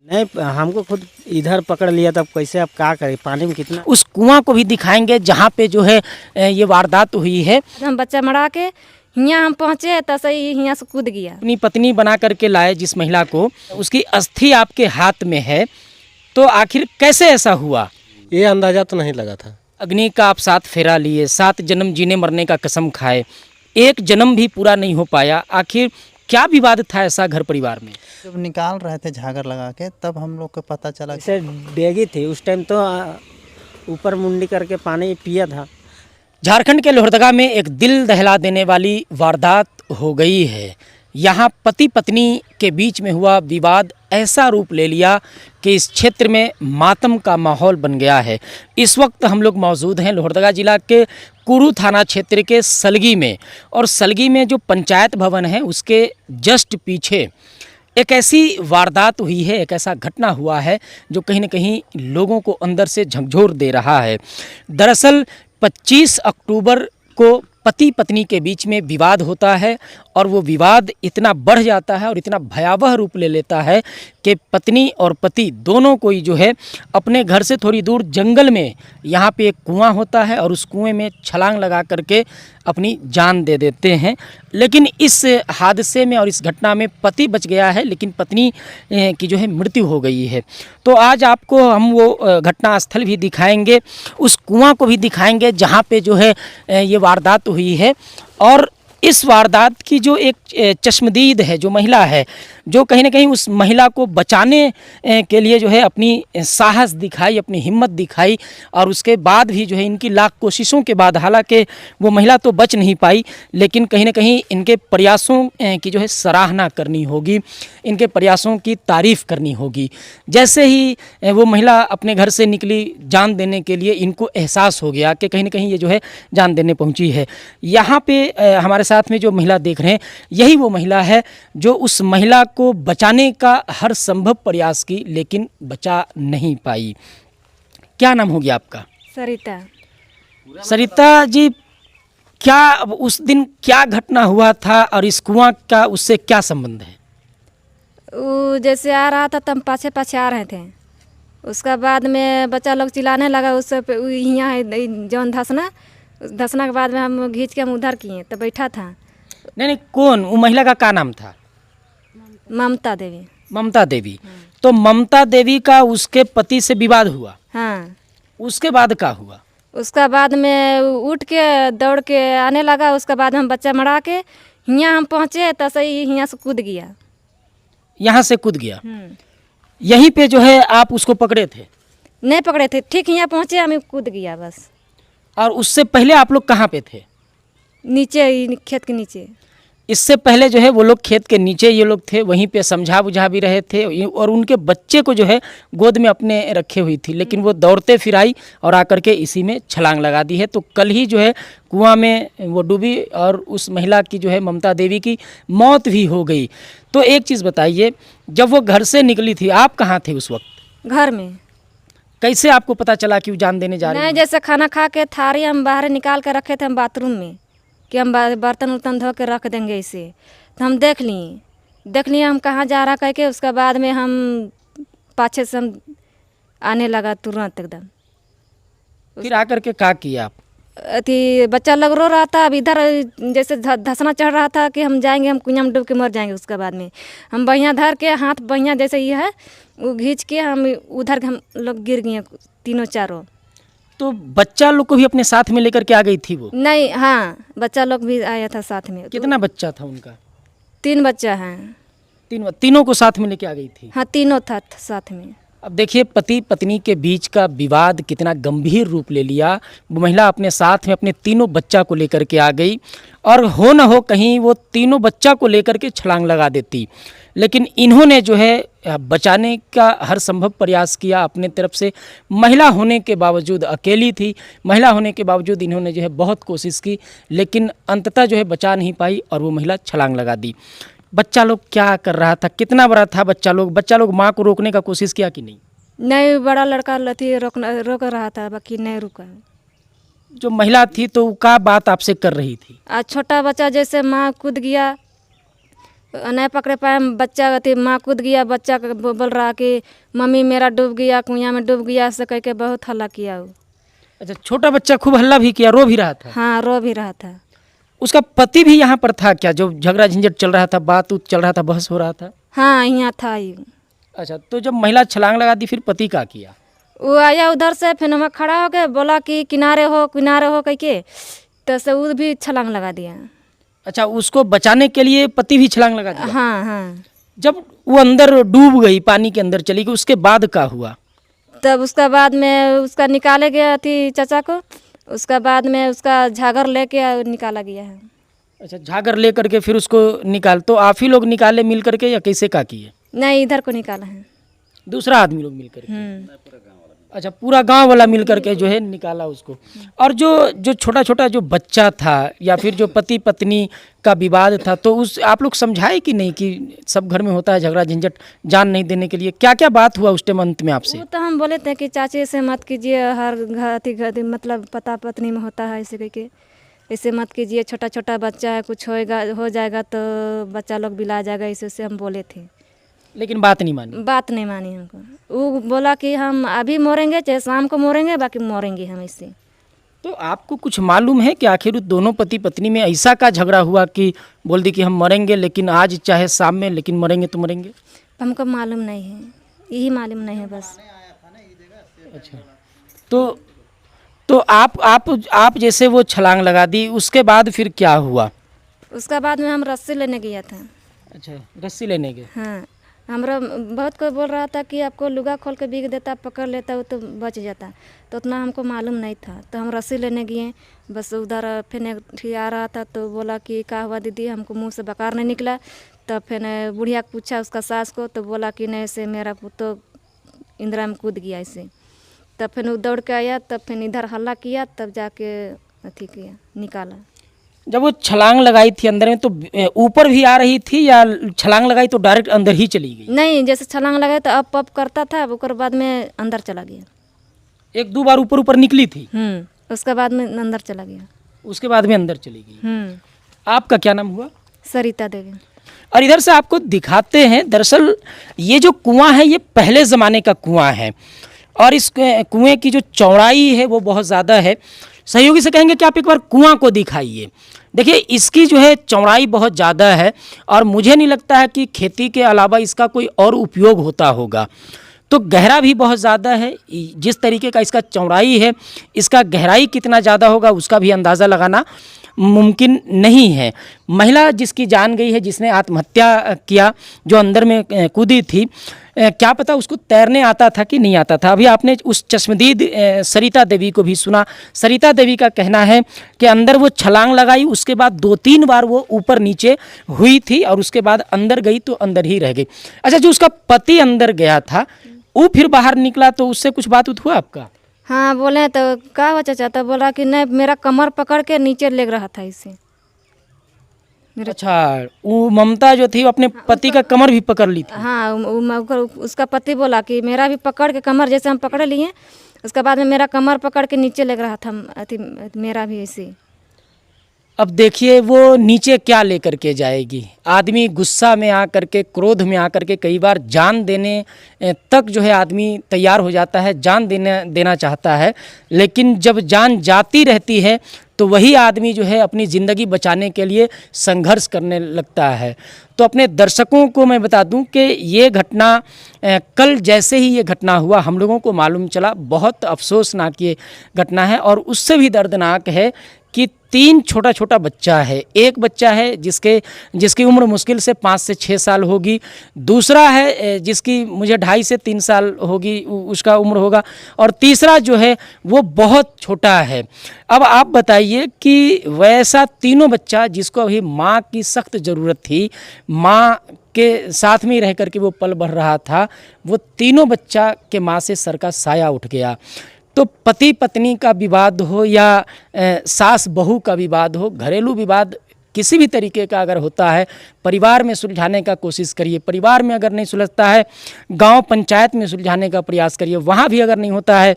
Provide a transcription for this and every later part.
नहीं, हमको खुद इधर पकड़ लिया, तब कैसे अब क्या करें, पानी में कितना। उस कुआं को भी दिखाएंगे जहाँ पे जो है ये वारदात हुई है। हम बच्चा मरा के हियाँ हम पहुँचे तो सही हियाँ से कूद गया। अपनी पत्नी बना करके लाए जिस महिला को, उसकी अस्थि आपके हाथ में है, तो आखिर कैसे ऐसा हुआ? ये अंदाजा तो नहीं लगा था। अग्नि का आप 7 फेरा लिए, 7 जन्म जीने मरने का कसम खाए, एक जन्म भी पूरा नहीं हो पाया। आखिर क्या विवाद था ऐसा घर परिवार में? जब निकाल रहे थे झागर लगा के, तब हम लोग को पता चला। जैसे डेगी थी उस टाइम, तो ऊपर मुंडी करके पानी पिया था। झारखंड के लोहरदगा में एक दिल दहला देने वाली वारदात हो गई है। यहाँ पति पत्नी के बीच में हुआ विवाद ऐसा रूप ले लिया कि इस क्षेत्र में मातम का माहौल बन गया है। इस वक्त हम लोग मौजूद हैं लोहरदगा जिला के कुरू थाना क्षेत्र के सलगी में, और सलगी में जो पंचायत भवन है उसके जस्ट पीछे एक ऐसी वारदात हुई है, एक ऐसा घटना हुआ है जो कहीं न कहीं लोगों को अंदर से झकझोर दे रहा है। दरअसल 25 अक्टूबर को पति पत्नी के बीच में विवाद होता है, और वो विवाद इतना बढ़ जाता है और इतना भयावह रूप ले लेता है कि पत्नी और पति दोनों को ही जो है अपने घर से थोड़ी दूर जंगल में, यहाँ पे एक कुआं होता है, और उस कुएं में छलांग लगा करके अपनी जान दे देते हैं। लेकिन इस हादसे में और इस घटना में पति बच गया है, लेकिन पत्नी की जो है मृत्यु हो गई है। तो आज आपको हम वो घटना स्थल भी दिखाएंगे, उस कुआं को भी दिखाएंगे जहाँ पे जो है ये वारदात हुई है। और इस वारदात की जो एक चश्मदीद है, जो महिला है, जो कहीं ना कहीं उस महिला को बचाने के लिए जो है अपनी साहस दिखाई, अपनी हिम्मत दिखाई, और उसके बाद भी जो है इनकी लाख कोशिशों के बाद, हालांकि वो महिला तो बच नहीं पाई, लेकिन कहीं ना कहीं इनके प्रयासों की जो है सराहना करनी होगी, इनके प्रयासों की तारीफ़ करनी होगी। जैसे ही वो महिला अपने घर से निकली जान देने के लिए, इनको एहसास हो गया कि कहीं ना कहीं ये जो है जान देने पहुंची है। यहाँ पे हमारे साथ में जो महिला देख रहे हैं, यही वो महिला है जो उस महिला को बचाने का हर संभव प्रयास की, लेकिन बचा नहीं पाई। क्या नाम हो गया आपका? सरिता। सरिता जी, क्या उस दिन क्या घटना हुआ था और इस कुआं का उससे क्या संबंध है? वो जैसे आ रहा था तो हम पाछे पाछे आ रहे थे। उसका बाद में बच्चा लोग चिल्लाने लगा, उससे यहाँ जौन धसना के बाद में हम घींच के हम उधर किए तो बैठा था। नहीं, कौन वो महिला का क्या नाम था? ममता देवी। ममता देवी। तो ममता देवी का उसके पति से विवाद हुआ? हाँ। उसके बाद क्या हुआ? उसका बाद में उठ के दौड़ के आने लगा। उसके बाद हम बच्चा मरा के हियाँ हम पहुँचे तो सही हियाँ से कूद गया। यहाँ से कूद गया? यहीं पे जो है आप उसको पकड़े थे? नहीं पकड़े थे, ठीक यहाँ पहुँचे हम कूद गया बस। और उससे पहले आप लोग कहाँ पे थे? नीचे, खेत के नीचे। इससे पहले जो है वो लोग खेत के नीचे ये लोग थे, वहीं पे समझा बुझा भी रहे थे, और उनके बच्चे को जो है गोद में अपने रखे हुई थी, लेकिन वो दौड़ते फिर आई और आकर के इसी में छलांग लगा दी है। तो कल ही जो है कुआं में वो डूबी और उस महिला की जो है ममता देवी की मौत भी हो गई। तो एक चीज़ बताइए, जब वो घर से निकली थी आप कहाँ थे उस वक्त? घर में। कैसे आपको पता चला कि वो जान देने जा रही है? नहीं, जैसे खाना खा के थारी हम बाहर निकाल के रखे थे हम बाथरूम में, कि हम बर्तन उर्तन धो के रख देंगे इसे, तो हम देख लिए हम कहाँ जा रहा कह के। उसके बाद में हम पाछे से हम आने लगा तुरंत एकदम। फिर आकर के क्या किया आप? अथी बच्चा लग रो रहा था, अब इधर जैसे धसना चढ़ रहा था कि हम जाएंगे, हम कुएं में डूब के मर जाएंगे। उसके बाद में हम बहिया धर के, हाथ बहिया जैसे ये है वो घींच के हम उधर हम लोग गिर गए तीनों चारों। तो बच्चा लोग को भी अपने साथ में लेकर के आ गई थी वो? नहीं, हाँ, बच्चा लोग भी आया था साथ में। कितना बच्चा था उनका? 3 बच्चा हैं। तीनों को साथ में लेके आ गई थी? हाँ, तीनों था साथ में। अब देखिए पति पत्नी के बीच का विवाद कितना गंभीर रूप ले लिया। वो महिला अपने साथ में अपने तीनों बच्चा को लेकर के आ गई, और हो न हो कहीं वो तीनों बच्चा को लेकर के छलांग लगा देती, लेकिन इन्होंने जो है बचाने का हर संभव प्रयास किया अपने तरफ से। महिला होने के बावजूद, अकेली थी, महिला होने के बावजूद इन्होंने जो है बहुत कोशिश की, लेकिन अंततः जो है बचा नहीं पाई और वो महिला छलांग लगा दी। बच्चा लोग क्या कर रहा था? कितना बड़ा था बच्चा लोग माँ को रोकने का कोशिश किया कि नहीं? नहीं, बड़ा लड़का रोक रहा था, बाकी नहीं रुका। जो महिला थी तो क्या बात आपसे कर रही थी? आज छोटा बच्चा जैसे माँ कूद गया नहीं पकड़े पाए, बच्चा अथी माँ कूद गया, बच्चा बोल रहा कि मम्मी मेरा डूब गया, कुइयाँ में डूब गया, ऐसे कह के बहुत हल्ला किया वो। अच्छा, छोटा बच्चा खूब हल्ला भी किया, रो भी रहा था? हाँ, रो भी रहा था। उसका पति भी यहाँ पर था क्या? जो झगड़ा झंझट चल रहा था, बात उत चल रहा था, बहस हो रहा था? हाँ, यहाँ था ही। अच्छा, तो जब महिला छलांग लगा दी फिर पति का किया? वो आया उधर से, फिर हम खड़ा हो गए, बोला कि किनारे हो कह के, तो से वो भी छलांग लगा दिया। अच्छा, उसको बचाने के लिए पति भी छलांग लगा दिया? हाँ हाँ। जब वो अंदर डूब गई, पानी के अंदर चली गई, उसके बाद क्या हुआ? तब उसका बाद में उसका निकाले गया थी चाचा को, उसका बाद में उसका झागर लेके निकाला गया है। अच्छा, झागर ले करके फिर उसको निकाल, तो आप ही लोग निकाले मिल करके या कैसे का किए? नहीं, इधर को निकाला है। दूसरा आदमी लोग मिल करके? अच्छा, पूरा गांव वाला मिल करके जो है निकाला उसको। और जो छोटा छोटा जो बच्चा था या फिर जो पति पत्नी का विवाद था, तो उस आप लोग समझाए कि नहीं कि सब घर में होता है झगड़ा झंझट, जान नहीं देने के लिए? क्या क्या बात हुआ उस टाइम अंत में आपसे? वो तो हम बोले थे कि चाची से मत कीजिए, हर घर मतलब पता पत्नी में होता है ऐसे करके, ऐसे मत कीजिए, छोटा छोटा बच्चा है, कुछ हो जाएगा तो बच्चा लोग बिला जाएगा, इसे हम बोले थे। लेकिन बात नहीं मानी? बात नहीं मानी हमको। वो बोला कि हम अभी मरेंगे चाहे शाम को मरेंगे, बाकी मरेंगे हम इससे। तो आपको कुछ मालूम है कि आखिर दोनों पति पत्नी में ऐसा का झगड़ा हुआ कि बोल दी कि हम मरेंगे, लेकिन आज चाहे शाम में, लेकिन मरेंगे तो मरेंगे? हमको मालूम नहीं है, यही मालूम नहीं है बस। अच्छा, तो आप जैसे वो छलांग लगा दी, उसके बाद फिर क्या हुआ? उसका बाद में हम रस्सी लेने गया था। अच्छा, रस्सी लेने गए? हाँ, हमरा बहुत कोई बोल रहा था कि आपको लुगा खोल के बिक देता, पकड़ लेता वो तो बच जाता, तो उतना हमको मालूम नहीं था। तो हम रस्सी लेने गए, बस उधर फिर एक ठीक आ रहा था तो बोला कि क्या हुआ दीदी, हमको मुंह से बकार नहीं निकला। तब फिर बुढ़िया को पूछा उसका सास को, तो बोला कि नहीं से मेरा पुतो इंदिरा में कूद गया ऐसे। तब फिर वो दौड़ के आया, तब फिर इधर हल्ला किया, तब जाके अथी किया, निकाला। जब वो छलांग लगाई थी अंदर में, तो ऊपर भी आ रही थी या छलांग लगाई तो डायरेक्ट अंदर ही चली गई? नहीं, जैसे छलांग लगाए तो अप करता था, उसके बाद में अंदर चला गया। एक दो बार ऊपर ऊपर निकली थी, उसके बाद में अंदर चला गया। उसके बाद में अंदर चली गई। आपका क्या नाम हुआ? सरिता देवी। और इधर से आपको दिखाते हैं, दरअसल ये जो कुआं है ये पहले ज़माने का कुआं है, और इस कुएं की जो चौड़ाई है वो बहुत ज़्यादा है। सहयोगी से कहेंगे कि आप एक बार कुआं को दिखाइए। देखिए, इसकी जो है चौड़ाई बहुत ज़्यादा है, और मुझे नहीं लगता है कि खेती के अलावा इसका कोई और उपयोग होता होगा। तो गहरा भी बहुत ज़्यादा है, जिस तरीके का इसका चौड़ाई है, इसका गहराई कितना ज़्यादा होगा उसका भी अंदाज़ा लगाना मुमकिन नहीं है। महिला जिसकी जान गई है, जिसने आत्महत्या किया, जो अंदर में कूदी थी, क्या पता उसको तैरने आता था कि नहीं आता था। अभी आपने उस चश्मदीद सरिता देवी को भी सुना। सरिता देवी का कहना है कि अंदर वो छलांग लगाई, उसके बाद 2-3 बार वो ऊपर नीचे हुई थी, और उसके बाद अंदर गई तो अंदर ही रह गई। अच्छा, जो उसका पति अंदर गया था वो फिर बाहर निकला, तो उससे कुछ बात हुआ आपका? हाँ, बोले तो क्या हुआ चाचा, तो बोला कि नहीं, मेरा कमर पकड़ के नीचे ले रहा था इसे। अच्छा, वो ममता जो थी वो अपने पति का कमर भी पकड़ ली थी? हाँ, उसका पति बोला कि मेरा भी पकड़ के कमर, जैसे हम पकड़ लिए, उसके बाद में मेरा कमर पकड़ के नीचे लग रहा था, मेरा भी ऐसे। अब देखिए वो नीचे क्या लेकर के जाएगी। आदमी गुस्सा में आकर के, क्रोध में आकर के कई बार जान देने तक जो है आदमी तैयार हो जाता है, जान देना चाहता है, लेकिन जब जान जाती रहती है तो वही आदमी जो है अपनी ज़िंदगी बचाने के लिए संघर्ष करने लगता है। तो अपने दर्शकों को मैं बता दूं कि ये घटना कल जैसे ही ये घटना हुआ हम लोगों को मालूम चला, बहुत अफसोसनाक ये घटना है, और उससे भी दर्दनाक है कि 3 छोटा बच्चा है। एक बच्चा है जिसकी उम्र मुश्किल से 5 से 6 साल होगी, दूसरा है जिसकी मुझे 2.5 से 3 साल होगी, उसका उम्र होगा, और तीसरा जो है वो बहुत छोटा है। अब आप बताइए कि वैसा तीनों बच्चा जिसको अभी माँ की सख्त ज़रूरत थी, माँ के साथ में ही रह कर के वो पल बढ़ रहा था, वो तीनों बच्चा के माँ से सर का साया उठ गया। तो पति पत्नी का विवाद हो या सास बहू का विवाद हो, घरेलू विवाद किसी भी तरीके का अगर होता है, परिवार में सुलझाने का कोशिश करिए। परिवार में अगर नहीं सुलझता है, गांव पंचायत में सुलझाने का प्रयास करिए। वहाँ भी अगर नहीं होता है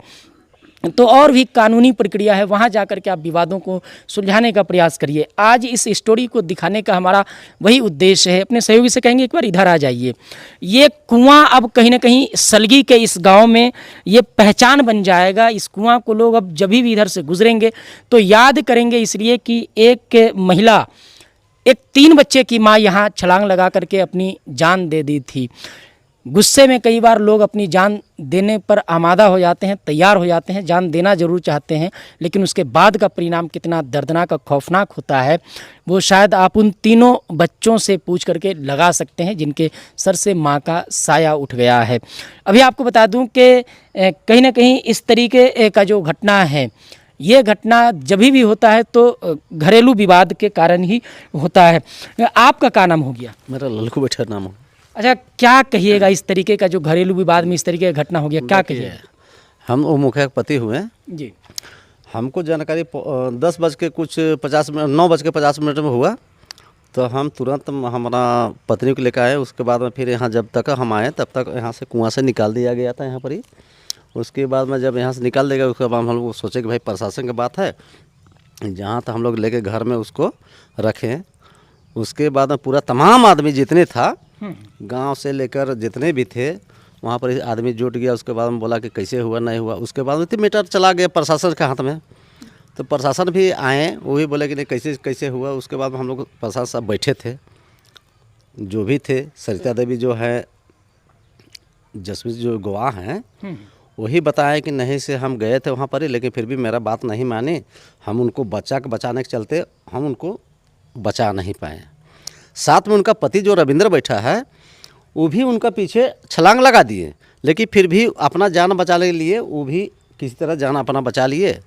तो और भी कानूनी प्रक्रिया है, वहाँ जाकर के आप विवादों को सुलझाने का प्रयास करिए। आज इस स्टोरी को दिखाने का हमारा वही उद्देश्य है। अपने सहयोगी से कहेंगे एक बार इधर आ जाइए। ये कुआं अब कहीं ना कहीं सलगी के इस गांव में ये पहचान बन जाएगा। इस कुआं को लोग अब जब भी इधर से गुजरेंगे तो याद करेंगे, इसलिए कि एक महिला, एक 3 बच्चे की माँ यहाँ छलांग लगा करके अपनी जान दे दी थी। गुस्से में कई बार लोग अपनी जान देने पर आमादा हो जाते हैं, तैयार हो जाते हैं, जान देना जरूर चाहते हैं, लेकिन उसके बाद का परिणाम कितना दर्दनाक और खौफनाक होता है वो शायद आप उन तीनों बच्चों से पूछ करके लगा सकते हैं जिनके सर से माँ का साया उठ गया है। अभी आपको बता दूं कि कहीं ना कहीं इस तरीके का जो घटना है, ये घटना जब भी होता है तो घरेलू विवाद के कारण ही होता है। आपका क्या नाम हो गया? मेरा ललकू बैठा नाम हो। अच्छा, क्या कहिएगा इस तरीके का जो घरेलू विवाद में इस तरीके का घटना हो गया, क्या कहिएगा? हम वो मुखिया के पति हुए जी। हमको जानकारी 9:50 में हुआ, तो हम तुरंत हमारा पत्नी को लेकर आए। उसके बाद में फिर यहाँ जब तक हम आए तब तक यहाँ से कुआं से निकाल दिया गया था यहाँ पर ही। उसके बाद में जब यहाँ से निकाल देगा उसके बाद हम लोग सोचे कि भाई प्रशासन की बात है, जहाँ तक हम लोग लेके घर में उसको रखें। उसके बाद में पूरा तमाम आदमी जितने था गांव से लेकर जितने भी थे वहाँ पर आदमी जुट गया। उसके बाद में बोला कि कैसे हुआ नहीं हुआ। उसके बाद में मैटर चला गया प्रशासन के हाथ में, तो प्रशासन भी आए, वो भी बोले कि नहीं कैसे कैसे हुआ। उसके बाद में हम लोग प्रशासन साहब बैठे थे, जो भी थे सरिता देवी जो है जसमीत जो गवाह हैं वही बताया कि नहीं से हम गए थे वहाँ पर ही, लेकिन फिर भी मेरा बात नहीं मानी। हम उनको बचाने के चलते हम उनको बचा नहीं पाए। साथ में उनका पति जो रविंद्र बैठा है वो भी उनका पीछे छलांग लगा दिए, लेकिन फिर भी अपना जान बचाने के लिए वो भी किसी तरह जान अपना बचा लिए,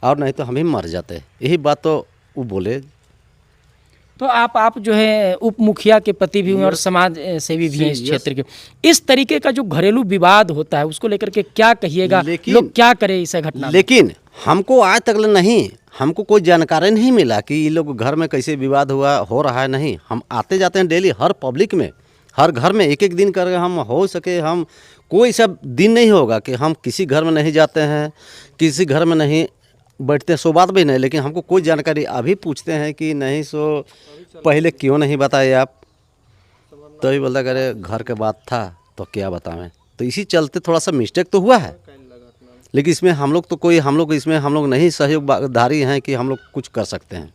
और नहीं तो हम ही मर जाते। यही बात तो वो बोले। तो आप जो है उप मुखिया के पति भी हुए और समाज सेवी भी हैं इस क्षेत्र के। इस तरीके का जो घरेलू विवाद होता है उसको लेकर के क्या कहिएगा, लोग क्या करें इस घटना? लेकिन हमको आज तक नहीं, हमको कोई जानकारी नहीं मिला कि ये लोग घर में कैसे विवाद हो रहा है। नहीं, हम आते जाते हैं डेली, हर पब्लिक में, हर घर में एक दिन करके हम हो सके, हम कोई सब दिन नहीं होगा कि हम किसी घर में नहीं जाते हैं, किसी घर में नहीं बैठते, सो बात भी नहीं। लेकिन हमको कोई जानकारी अभी पूछते हैं कि नहीं सो पहले क्यों नहीं बताए आप, तो ही बोलता करे घर के बात था तो क्या बताएं। तो इसी चलते थोड़ा सा मिस्टेक तो हुआ है, लेकिन इसमें हम लोग नहीं सहयोगधारी हैं कि हम लोग कुछ कर सकते हैं।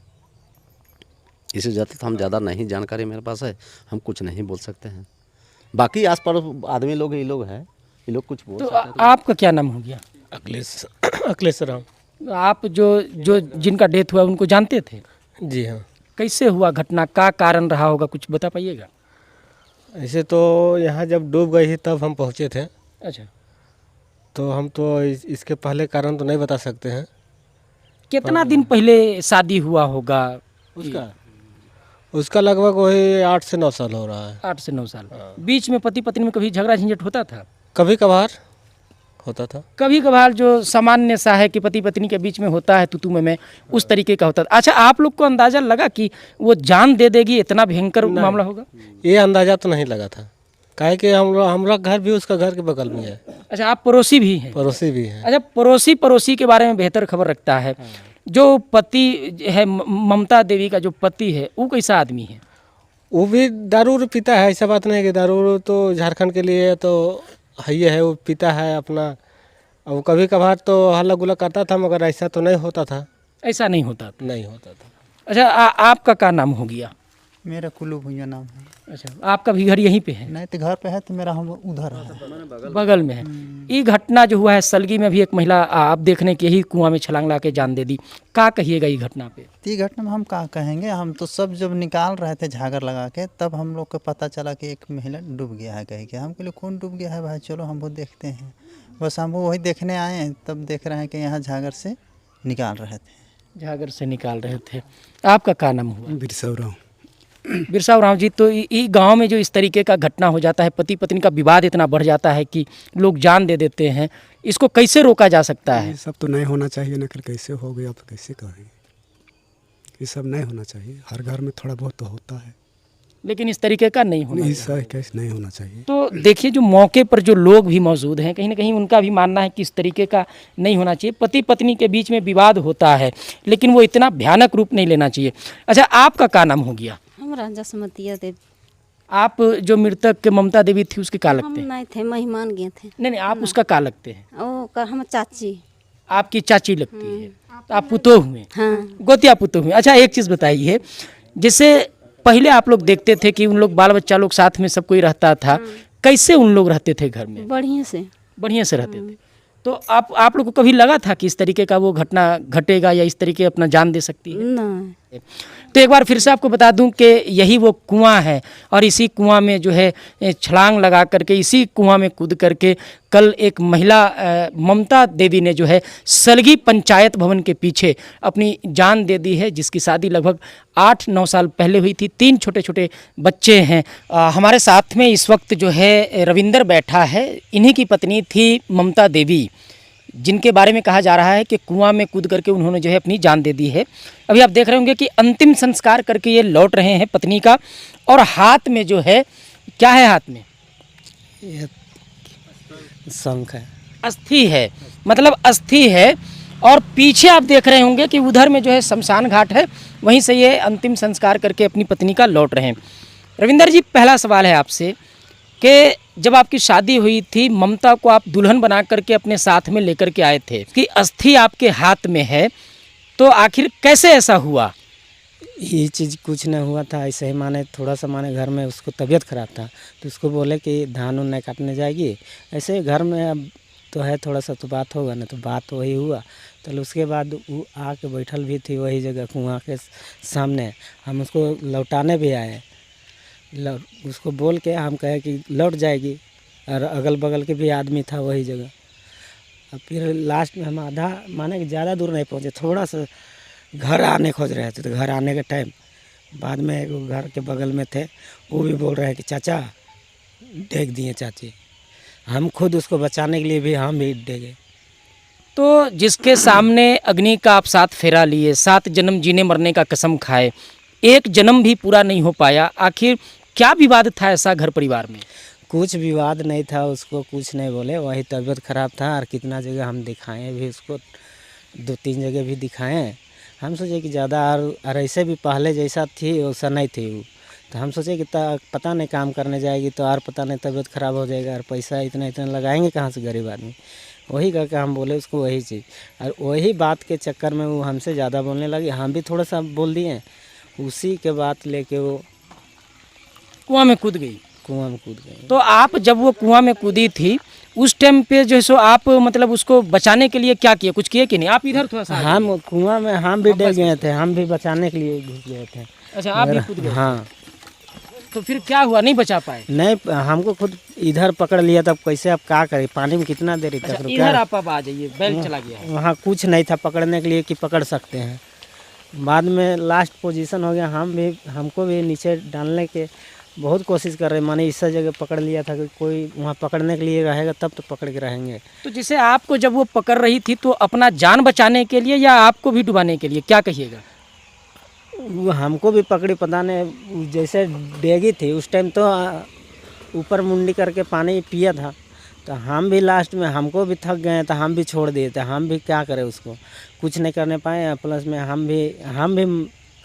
इसे जाते तो हम ज़्यादा नहीं जानकारी मेरे पास है, हम कुछ नहीं बोल सकते हैं। बाकी आस पास आदमी लोग ये लोग हैं, ये लोग कुछ बोल तो सकते हैं। आपका क्या नाम हो गया? अखिलेश राम। आप जो जिनका डेथ हुआ उनको जानते थे? जी हाँ। कैसे हुआ घटना, का कारण रहा होगा, कुछ बता पाइएगा? ऐसे तो यहाँ जब डूब गई थी तब हम पहुँचे थे, अच्छा, तो हम तो इसके पहले कारण तो नहीं बता सकते हैं। कितना दिन पहले शादी हुआ होगा उसका लगभग वही 8 से 9 साल हो रहा है। 8 से 9 साल। बीच में पति पत्नी में कभी झगड़ा झंझट होता था? कभी कभार होता था। कभी कभार जो सामान्य सा है कि पति पत्नी के बीच में होता है तू मैं, उस तरीके का होता था। अच्छा, आप लोग को अंदाजा लगा कि वो जान दे देगी, इतना भयंकर मामला होगा? ये अंदाजा तो नहीं लगा था, काहे कि हमारा घर भी उसका घर के बगल में है। अच्छा, आप पड़ोसी भी हैं? पड़ोसी भी है। अच्छा, पड़ोसी के बारे में बेहतर खबर रखता है। जो पति है, ममता देवी का जो पति है, वो कैसा आदमी है? वो भी दारू पीता है, ऐसा बात नहीं कि दारू तो झारखंड के लिए तो है, वो पीता है अपना। अब कभी कभार तो हल्ला गुल्ला करता था, मगर ऐसा तो नहीं होता था। ऐसा नहीं होता था? नहीं होता था। अच्छा, आपका क्या नाम हो गया? मेरा कुल्लू भुइया नाम है। अच्छा, आपका भी घर यहीं पे है? नहीं तो घर पे है, तो मेरा हम उधर है, बगल में है। ये घटना जो हुआ है सलगी में भी एक महिला आप देखने के यही कुआं में छलांग ला के जान दे दी, क्या कहिएगा ये घटना पे? ये घटना में हम क्या कहेंगे, हम तो सब जब निकाल रहे थे झागर लगा के, तब हम लोग को पता चला कि एक महिला डूब गया है। कह के हम बोले कौन डूब गया है भाई, चलो हम वो देखते हैं। बस हम वो वही देखने आए हैं, तब देख रहे हैं कि यहाँ झागर से निकाल रहे थे। झागर से निकाल रहे थे। आपका क्या नाम हुआ? बिरसाव राम जी, तो ये गांव में जो इस तरीके का घटना हो जाता है, पति पत्नी का विवाद इतना बढ़ जाता है कि लोग जान दे देते हैं, इसको कैसे रोका जा सकता है? ये सब तो नहीं होना चाहिए ना, कैसे हो गया तो कैसे कहेंगे, ये सब नहीं होना चाहिए। हर घर में थोड़ा बहुत तो होता है। लेकिन इस तरीके का नहीं होना चाहिए। ऐसा केस नहीं होना चाहिए। तो देखिए, जो मौके पर जो लोग भी मौजूद हैं, कहीं ना कहीं उनका भी मानना है कि इस तरीके का नहीं होना चाहिए। पति पत्नी के बीच में विवाद होता है, लेकिन वो इतना भयानक रूप नहीं लेना चाहिए। अच्छा, आपका क्या नाम हो गया? हमरा जसमतिया देव। आप जो मृतक के ममता देवी थी उसके क्या हम लगते हैं? नहीं थे, मेहमान गए थे। नहीं, आप उसका क्या लगते हैं? ओ का हम चाची। आपकी चाची लगती है, तो आप पुतोह हुए, हाँ। गोतिया पुतोह हुए। अच्छा, एक चीज़ बताइए, जैसे पहले आप लोग देखते थे कि उन लोग बाल बच्चा लोग साथ में सब कोई रहता था, कैसे उन लोग रहते थे घर में? बढ़िया से। बढ़िया से रहते थे। तो आप लोग को कभी लगा था कि इस तरीके का वो घटना घटेगा या इस तरीके अपना जान दे सकती है? नहीं। तो एक बार फिर से आपको बता दूं कि यही वो कुआं है, और इसी कुआं में जो है छलांग लगा करके, इसी कुआं में कूद करके कल एक महिला ममता देवी ने जो है सलगी पंचायत भवन के पीछे अपनी जान दे दी है, जिसकी शादी लगभग 8-9 साल पहले हुई थी। 3 छोटे छोटे बच्चे हैं। हमारे साथ में इस वक्त जो है रविंदर बैठा है। इन्हीं की पत्नी थी ममता देवी, जिनके बारे में कहा जा रहा है कि कुआं में कूद करके उन्होंने जो है अपनी जान दे दी है। अभी आप देख रहे होंगे कि अंतिम संस्कार करके ये लौट रहे हैं पत्नी का, और हाथ में जो है, क्या है हाथ में? ये शंख है, अस्थि है, मतलब अस्थि है। और पीछे आप देख रहे होंगे कि उधर में जो है शमशान घाट है, वहीं से ये अंतिम संस्कार करके अपनी पत्नी का लौट रहे हैं। रविंदर जी, पहला सवाल है आपसे कि जब आपकी शादी हुई थी, ममता को आप दुल्हन बना करके अपने साथ में लेकर के आए थे, कि अस्थि आपके हाथ में है, तो आखिर कैसे ऐसा हुआ? ये चीज़ कुछ नहीं हुआ था, ऐसे ही माने थोड़ा सा माने घर में उसको तबीयत खराब था, तो उसको बोले कि धान उन नहीं काटने जाएगी। ऐसे घर में अब तो है थोड़ा सा तो बात होगा ना, तो बात वही हुआ। तो उसके बाद वो आके बैठल भी थी वही जगह कुआं के सामने। हम उसको लौटाने भी आए, उसको बोल के हम कहे कि लौट जाएगी, और अगल बगल के भी आदमी था वही जगह। और फिर लास्ट में हम आधा माने कि ज़्यादा दूर नहीं पहुँचे, थोड़ा सा घर आने खोज रहे थे। तो घर आने के टाइम बाद में एक घर के बगल में थे, वो भी बोल रहे हैं कि चाचा देख दिए चाची। हम खुद उसको बचाने के लिए भी हम भी डेगे। तो जिसके सामने अग्नि का आप 7 फेरा लिए, 7 जन्म जीने मरने का कसम खाए, एक जन्म भी पूरा नहीं हो पाया, आखिर क्या विवाद था ऐसा घर परिवार में? कुछ विवाद नहीं था, उसको कुछ नहीं बोले, वही तबीयत खराब था। और कितना जगह हम दिखाएं भी उसको, 2-3 जगह भी दिखाएं। हम सोचे कि ज़्यादा और ऐसे भी पहले जैसा थी वैसा नहीं थी वो। तो हम सोचे कि पता नहीं काम करने जाएगी तो और पता नहीं तबीयत ख़राब हो जाएगा, और पैसा इतना इतना लगाएंगे कहाँ से गरीब आदमी। वही करके हम बोले उसको वही चीज़, और वही बात के चक्कर में वो हमसे ज़्यादा बोलने लगी। हम भी थोड़ा सा बोल दिए, उसी के बात लेके वो कुआं में कूद गई। कुआं में कूद गई। तो आप जब वो कुआं में कूदी थी, उस टाइम पे जो है सो आप मतलब उसको बचाने के लिए क्या किए? कुछ किए कि नहीं? आप इधर थोड़ा सा हम कुआं में हम भी डर गए थे, हम भी बचाने के लिए घुस गए थे। अच्छा, आप भी कूद गए? हाँ। तो फिर क्या हुआ, नहीं बचा पाए? नहीं, हमको खुद इधर पकड़ लिया, तब कैसे अब क्या करें, पानी में कितना देर तक अच्छा, रुका। इधर आप अब आ जाइए, बैल चला गया है। वहाँ कुछ नहीं था पकड़ने के लिए कि पकड़ सकते हैं। बाद में लास्ट पोजीशन हो गया, हमको भी नीचे डालने के बहुत कोशिश कर रहे, माने इस जगह पकड़ लिया था कि कोई वहाँ पकड़ने के लिए रहेगा तब तो पकड़ के रहेंगे। तो जैसे आपको जब वो पकड़ रही थी, तो अपना जान बचाने के लिए या आपको भी डुबाने के लिए, क्या कहिएगा? वो हमको भी पकड़ी, पता नहीं जैसे डेगी थी उस टाइम तो ऊपर मुंडी करके पानी पिया था। तो हम भी लास्ट में हमको भी थक गए, तो हम भी छोड़ दिए थे। हम भी क्या करें, उसको कुछ नहीं करने पाए। प्लस में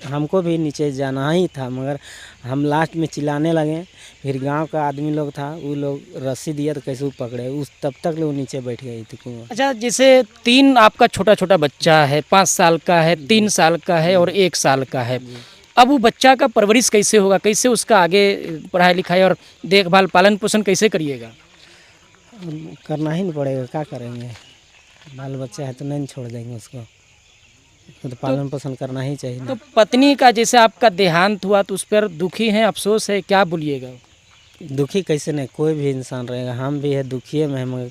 हमको भी नीचे जाना ही था, मगर हम लास्ट में चिल्लाने लगे। फिर गांव का आदमी लोग था, वो लोग रस्सी दिया तो कैसे वो पकड़े, उस तब तक वो नीचे बैठ गई थी कुआं। अच्छा, जैसे 3 आपका छोटा छोटा बच्चा है, 5 साल का है, 3 साल का है और 1 साल का है। अब वो बच्चा का परवरिश कैसे होगा, कैसे उसका आगे पढ़ाई लिखाई और देखभाल पालन पोषण कैसे करिएगा? करना ही नहीं पड़ेगा, क्या करेंगे, बाल बच्चा है तो नहीं छोड़ देंगे उसको, तो पालन पोषण करना ही चाहिए। तो पत्नी का जैसे आपका देहांत हुआ तो उस पर दुखी हैं, अफसोस है, क्या बोलिएगा? दुखी कैसे नहीं, कोई भी इंसान रहेगा, हम भी है दुखी में, मगर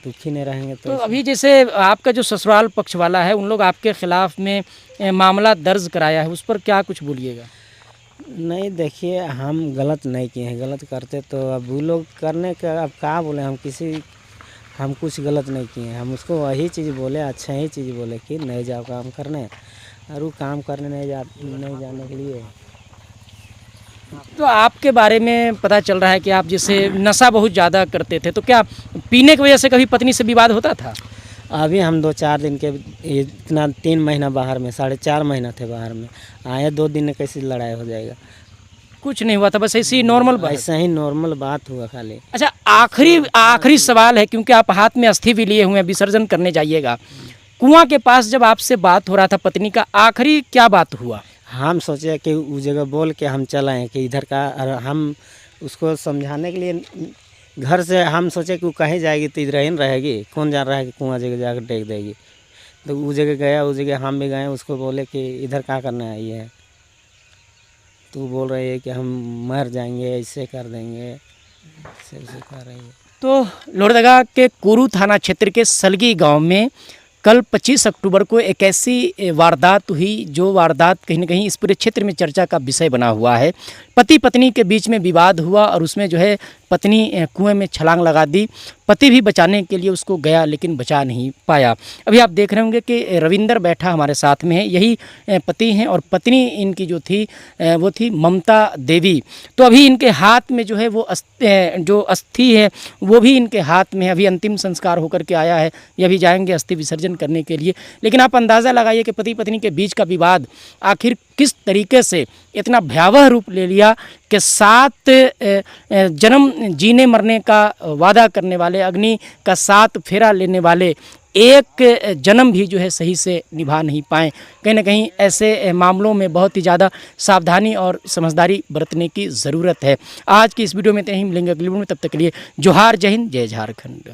दुखी नहीं रहेंगे तो अभी जैसे आपका जो ससुराल पक्ष वाला है, उन लोग आपके खिलाफ में मामला दर्ज कराया है, उस पर क्या कुछ बोलिएगा? नहीं, देखिए हम गलत नहीं किए हैं, गलत करते तो अब वो लोग करने का, अब क्या बोले, हम कुछ गलत नहीं किए हैं। हम उसको वही चीज़ बोले, अच्छा ही चीज़ बोले कि नहीं जाओ काम करने, और वो काम करने नहीं जाने के लिए तो आपके बारे में पता चल रहा है कि आप जैसे नशा बहुत ज़्यादा करते थे, तो क्या पीने की वजह से कभी पत्नी से विवाद होता था? अभी हम 2-4 दिन के इतना 3 महीना बाहर में 4.5 महीना थे बाहर में, आए 2 दिन में कैसी लड़ाई हो जाएगा। कुछ नहीं हुआ था, बस ऐसी नॉर्मल बात। ऐसा ही नॉर्मल बात हुआ खाली। अच्छा, आखिरी सवाल है, क्योंकि आप हाथ में अस्थि भी लिए हुए हैं, विसर्जन करने जाइएगा। कुआं के पास जब आपसे बात हो रहा था पत्नी का, आखिरी क्या बात हुआ? हम सोचे कि उस जगह बोल के हम चल आए कि इधर का, और हम उसको समझाने के लिए घर से हम सोचे कि वो कहीं जाएगी तो इधर ही न रहेगी, कौन जान रहा है कि कुआं जगह जाकर टेक देगी। तो उस जगह गया, उस जगह हम भी गए, उसको बोले कि इधर क्या करने आई है, तो वो बोल रही है कि हम मर जाएंगे, ऐसे कर देंगे, ऐसे कर रही है। तो लोहरदगा के कुरू थाना क्षेत्र के सलगी गांव में कल 25 अक्टूबर को एक ऐसी वारदात हुई जो वारदात कहीं न कहीं इस पूरे क्षेत्र में चर्चा का विषय बना हुआ है। पति पत्नी के बीच में विवाद हुआ और उसमें जो है पत्नी कुएं में छलांग लगा दी। पति भी बचाने के लिए उसको गया लेकिन बचा नहीं पाया। अभी आप देख रहे होंगे कि रविंदर बैठा हमारे साथ में है, यही पति हैं, और पत्नी इनकी जो थी वो थी ममता देवी। तो अभी इनके हाथ में जो है वो जो अस्थि है वो भी इनके हाथ में है। अभी अंतिम संस्कार होकर के आया है, ये अभी जाएंगे अस्थि विसर्जन करने के लिए। लेकिन आप अंदाज़ा लगाइए कि पति पत्नी के बीच का विवाद आखिर किस तरीके से इतना भयावह रूप ले लिया कि 7 जन्म जीने मरने का वादा करने वाले, अग्नि का 7 फेरा लेने वाले, एक जन्म भी जो है सही से निभा नहीं पाए। कहीं ना कहीं ऐसे मामलों में बहुत ही ज़्यादा सावधानी और समझदारी बरतने की ज़रूरत है। आज की इस वीडियो में तो यहीं मिलेंगे अगली वीडियो में, तब तक के लिए जोहार, जय हिंद, जय झारखंड।